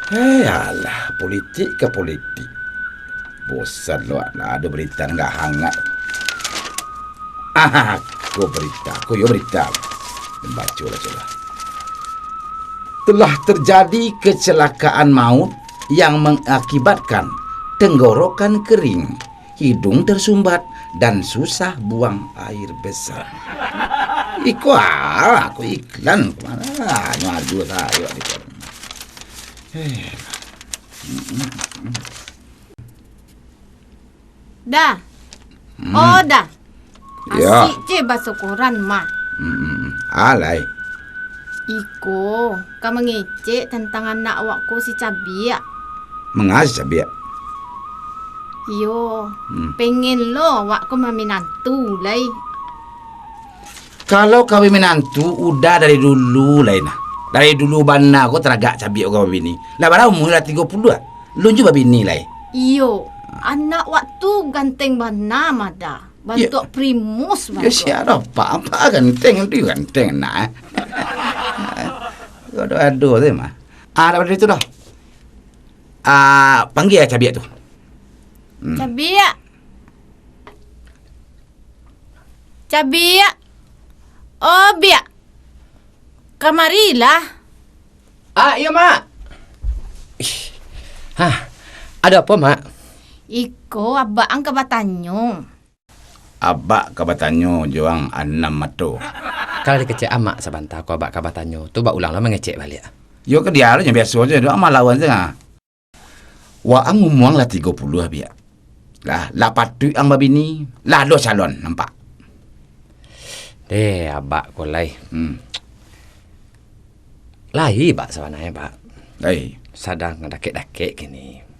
Alah, politik ke politik. Bosan lu lah, ada berita enggak hangat. Aku berita. Baca lah. Telah terjadi kecelakaan maut yang mengakibatkan tenggorokan kering, hidung tersumbat dan susah buang air besar. Aku iklan kemana? Ngadu saya di koran. Dah. Oh dah. Ya. Asyik je basuh koran mah. Alai. Iko, kau mengecek tentang anak awakku si Cabiak. Mengas Cabiak. Yo, pengen lo awakku meminantu lai. Kalau kawin menantu udah dari dulu lain. Dari dulu bana aku teragak Cabiak kau bini. Lah barang umur dah 30 lah. Lu juga bini lai. Iyo, anak waktu ganteng bana mada. Bantu primus Ya siapa apa ganteng tu ganteng nak. Aduh tu mah. Dapat itu dah. Panggil Cabiak tu. Cabiak. Oh, biak. Kamarilah. Ya, Mak. Ada apa, Mak? Iko abang ke Batanyo. Abak kabatanyo juang anam matu. Kalau dikecek amak sebentar aku abak kabatanyo. Tu bak ulang lah mengecek balik. Yo ke dia yang biasa je. Dia amal lawan je. Wa ang ngomong lah 30 biak. Lah patu ang babini. Lah do calon nampak. Abak ko lai. Lai bak sebenarnya bak. Lai. Sadang ngedakek-dakek gini.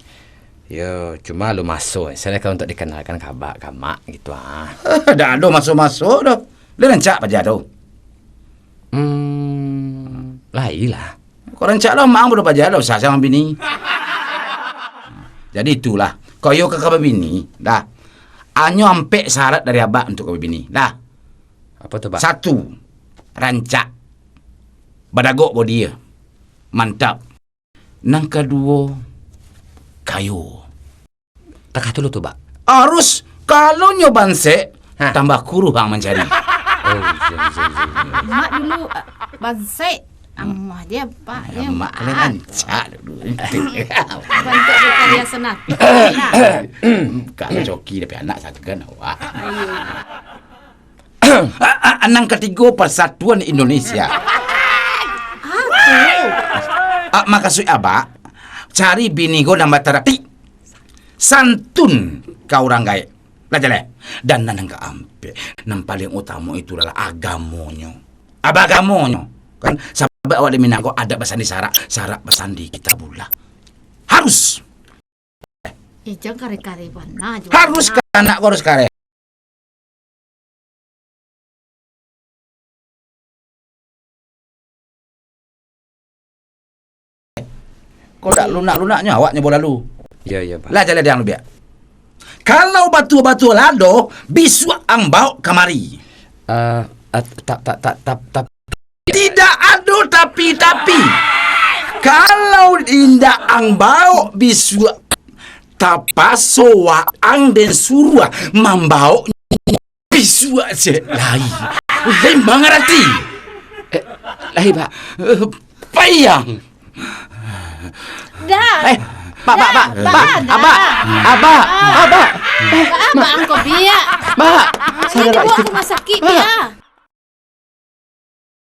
Yo, cuma lu masuk. Saya kan untuk dikenalkan kabak kamak gitu Dah ada masuk-masuk dah. Dia rancak aja tu. Lai lah. Kau rancak lah mak bodoh aja dah usah sama bini. Jadi itulah. Kau yo ke kabar bini, dah. Anyo ampe syarat dari abak untuk kabar bini. Dah. Apa tu, Bak? 1. Rancak. Badagok bodi dia. Mantap. Nang kedua, kayu. Tak dulu tu, Bak. Harus kalau nyoban se tambah kuruh hang mencari. Mak dulu bansai amah dia pak dia mak kena rancak dulu. bantu berkarya senat. Kalau joki tapi anak sagan awak. Anang ketiga Persatuan Indonesia. Makasih abak. Cari bini go nambah terapi. Santun kau orang gaya. Lah jale. Dan nanang ka ampe. Nang paling utama itu adalah agamonyo. Abagamonyo. Kan sabab awak di Minang ada basandi sarak basandi kita bula. Harus. Jangan kare-kare bana. Harus kan anak kau harus kare. Kau tak lunak-lunaknya awaknya bola lu. Ya, Pak. Lah jalan dia lu biar. Kalau batu-batu lado bisu ang bau kamari. Tidak ada tapi. Kalau indah ang bau bisu tapaso ang den surua mambau bisu aja lai. Memang ngerti. Lai, Pak. Payang. Dah. Abak. Abang kau biak. Mak. Saya dibawa ke rumah sakit dia.